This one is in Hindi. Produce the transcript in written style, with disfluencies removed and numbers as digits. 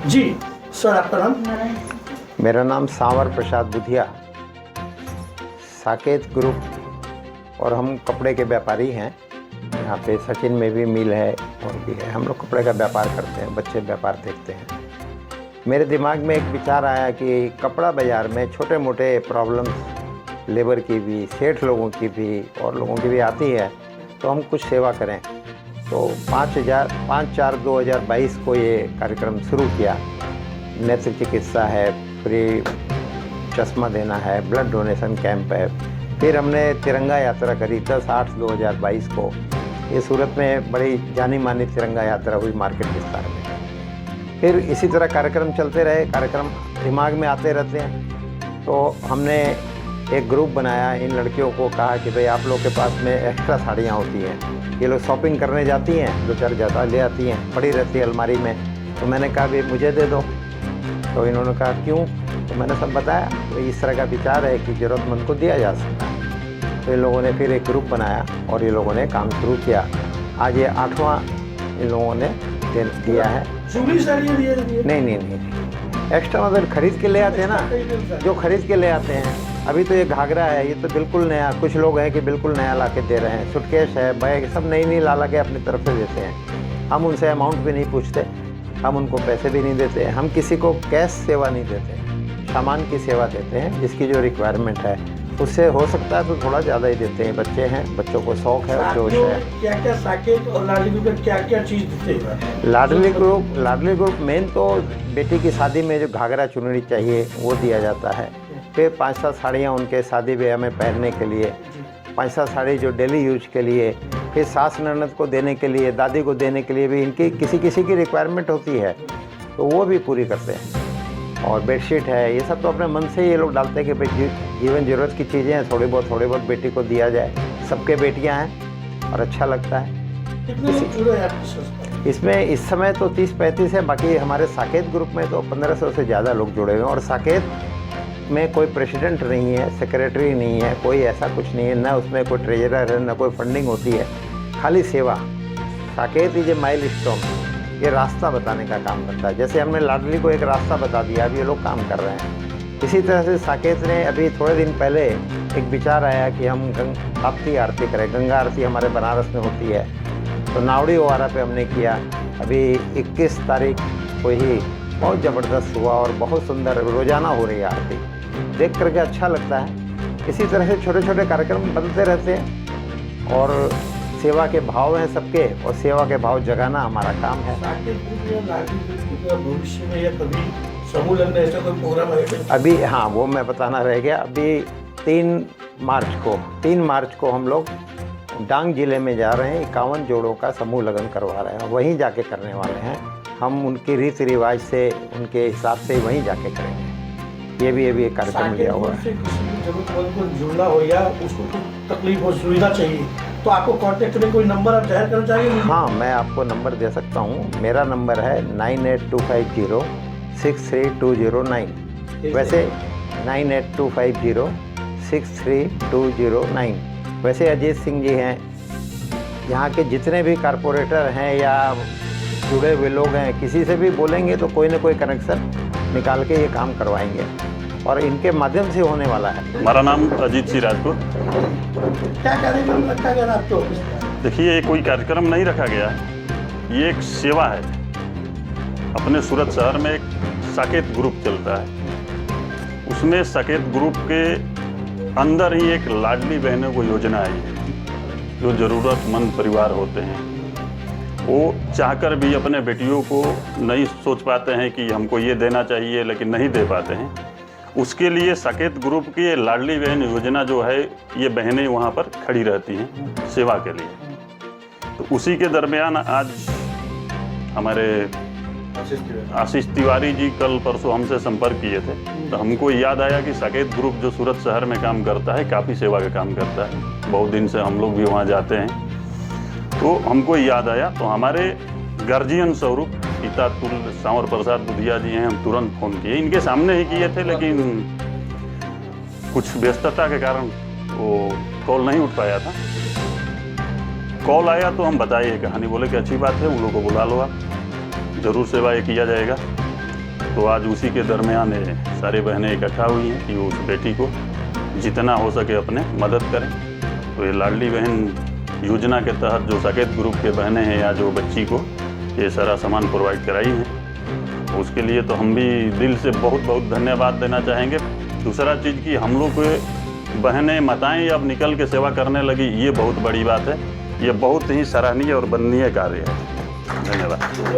जी सर, आपका नाम? मेरा नाम सांवर प्रसाद बुधिया। साकेत ग्रुप और हम कपड़े के व्यापारी हैं। यहाँ पे सचिन में भी मिल है और भी है। हम लोग कपड़े का व्यापार करते हैं, बच्चे व्यापार देखते हैं। मेरे दिमाग में एक विचार आया कि कपड़ा बाज़ार में छोटे मोटे प्रॉब्लम्स लेबर की भी, सेठ लोगों की भी और लोगों की भी आती है, तो हम कुछ सेवा करें। तो 5/4/2022 को ये कार्यक्रम शुरू किया। नेत्र चिकित्सा है, फ्री चश्मा देना है, ब्लड डोनेशन कैंप है। फिर हमने तिरंगा यात्रा करी 10/8/2022 को। ये सूरत में बड़ी जानी मानी तिरंगा यात्रा हुई मार्केट विस्तार में। फिर इसी तरह कार्यक्रम चलते रहे, कार्यक्रम दिमाग में आते रहते हैं। तो हमने एक ग्रुप बनाया, इन लड़कियों को कहा कि भाई आप लोग के पास में एक्स्ट्रा साड़ियाँ होती हैं, ये लोग शॉपिंग करने जाती हैं, 2-4 ज़्यादा ले आती हैं, पड़ी रहती है अलमारी में। तो मैंने कहा भाई मुझे दे दो। तो इन्होंने कहा क्यों? तो मैंने सब बताया। तो इस तरह का विचार है कि ज़रूरतमंद को दिया जा सकता है। तो इन लोगों ने फिर एक ग्रुप बनाया और ये लोगों ने काम शुरू किया। आज ये 8वां इन लोगों ने दिया है। नहीं, एक्स्ट्रा मतलब खरीद के ले आते हैं ना, जो खरीद के ले आते हैं। अभी तो ये घाघरा है, ये तो बिल्कुल नया। कुछ लोग हैं कि बिल्कुल नया ला के दे रहे हैं। सूटकेस है, बैग, सब नई ला के अपनी तरफ से देते हैं। हम उनसे अमाउंट भी नहीं पूछते, हम उनको पैसे भी नहीं देते। हम किसी को कैश सेवा नहीं देते, सामान की सेवा देते हैं। जिसकी जो रिक्वायरमेंट है उससे हो सकता है तो थोड़ा ज़्यादा ही देते हैं। बच्चे हैं, बच्चों को शौक है और जोश है। क्या साकेत और लाडली ग्रुप में क्या चीज़ देते हैं? लाडली ग्रुप मेन तो बेटी की शादी में जो घाघरा चुनरी चाहिए वो दिया जाता है। फिर 5-7 साड़ियाँ उनके शादी ब्याह में पहनने के लिए, 5-7 साड़ी जो डेली यूज के लिए, फिर सास ननद को देने के लिए, दादी को देने के लिए भी इनकी किसी की रिक्वायरमेंट होती है, तो वो भी पूरी करते हैं। और बेडशीट है, ये सब तो अपने मन से ही ये लोग डालते हैं कि भाई जीवन ज़रूरत की चीज़ें हैं, थोड़ी बहुत बेटी को दिया जाए। सबके बेटियां हैं और अच्छा लगता है। इसमें इस समय तो 30-35 है, बाकी हमारे साकेत ग्रुप में तो 1500 से ज़्यादा लोग जुड़े हुए हैं। और साकेत में कोई प्रेसिडेंट नहीं है, सेक्रेटरी नहीं है, कोई ऐसा कुछ नहीं है, ना उसमें कोई ट्रेजरर है, ना कोई फंडिंग होती है, खाली सेवा। साकेत इज ए माइलस्टोन, ये रास्ता बताने का काम करता है। जैसे हमने लाडली को एक रास्ता बता दिया, अब ये लोग काम कर रहे हैं। इसी तरह से साकेत ने अभी थोड़े दिन पहले एक विचार आया कि हम ताप्ती आरती करें। गंगा आरती हमारे बनारस में होती है, तो नावड़ी ओवारा पे हमने किया। अभी 21 तारीख को ही बहुत ज़बरदस्त हुआ और बहुत सुंदर रोज़ाना हो रही है आरती, देख करके अच्छा लगता है। इसी तरह से छोटे छोटे कार्यक्रम बनते रहते हैं और सेवा के भाव हैं सबके, और सेवा के भाव जगाना हमारा काम है। भविष्य में या कभी समूह लगना ऐसा कोई प्रोग्राम है? अभी हाँ, वो मैं बताना रह गया। अभी 3 मार्च को हम लोग डांग जिले में जा रहे हैं। 51 जोड़ों का समूह लगन करवा रहे हैं, वहीं जाके करने वाले हैं। हम उनके रीति रिवाज से, उनके हिसाब से वहीं जाके करेंगे। ये भी एक कार्यक्रम लिया हुआ है। किसी भी जरूरतमंद को जुड़ना हो या उसको कोई तकलीफ हो, सुविधा चाहिए, तो आपको कांटेक्ट में कोई नंबर आप जाहिर करना चाहिए? हाँ, मैं आपको नंबर दे सकता हूँ। मेरा नंबर है 9825063209। वैसे 9825063209। वैसे अजीत सिंह जी हैं, यहाँ के जितने भी कारपोरेटर हैं या जुड़े हुए लोग हैं, किसी से भी बोलेंगे तो कोई ना कोई कनेक्शन निकाल के ये काम करवाएंगे और इनके माध्यम से होने वाला है। हमारा नाम अजीत सिंह राजपूत। क्या कार्यक्रम रखा गया आपको? देखिए, ये कोई कार्यक्रम नहीं रखा गया, ये एक सेवा है। अपने सूरत शहर में एक साकेत ग्रुप चलता है, उसमें साकेत ग्रुप के अंदर ही एक लाडली बहनों को योजना आई है। जो ज़रूरतमंद परिवार होते हैं, वो चाहकर भी अपने बेटियों को नहीं सोच पाते हैं कि हमको ये देना चाहिए, लेकिन नहीं दे पाते हैं। उसके लिए साकेत ग्रुप की लाडली बहन योजना जो है, ये बहनें वहाँ पर खड़ी रहती हैं सेवा के लिए। तो उसी के दरमियान आज हमारे आशीष तिवारी जी कल परसों हमसे संपर्क किए थे। तो हमको याद आया कि साकेत ग्रुप जो सूरत शहर में काम करता है, काफ़ी सेवा का काम करता है। बहुत दिन से हम लोग भी वहाँ जाते हैं, तो हमको याद आया। तो हमारे गार्जियन स्वरूप पिता तुल्य सांवर प्रसाद बुधिया जी हैं, हम तुरंत फ़ोन किए। इनके सामने ही किए थे, लेकिन कुछ व्यस्तता के कारण वो कॉल नहीं उठ पाया था। कॉल आया तो हम बताइए कहानी, बोले कि अच्छी बात है, उन लोगों को बुला लो, आप ज़रूर सेवा ये किया जाएगा। तो आज उसी के दरमियान ये सारी बहनें इकट्ठा हुई हैं कि वो उस बेटी को जितना हो सके अपने मदद करें। तो ये लाडली बहन योजना के तहत जो साकेत ग्रुप के बहनें हैं या जो बच्ची को ये सारा सामान प्रोवाइड कराई हैं, उसके लिए तो हम भी दिल से बहुत बहुत धन्यवाद देना चाहेंगे। दूसरा चीज़ कि हम लोग को बहनें माताएं अब निकल के सेवा करने लगी, ये बहुत बड़ी बात है। ये बहुत ही सराहनीय और वंदनीय कार्य है। धन्यवाद।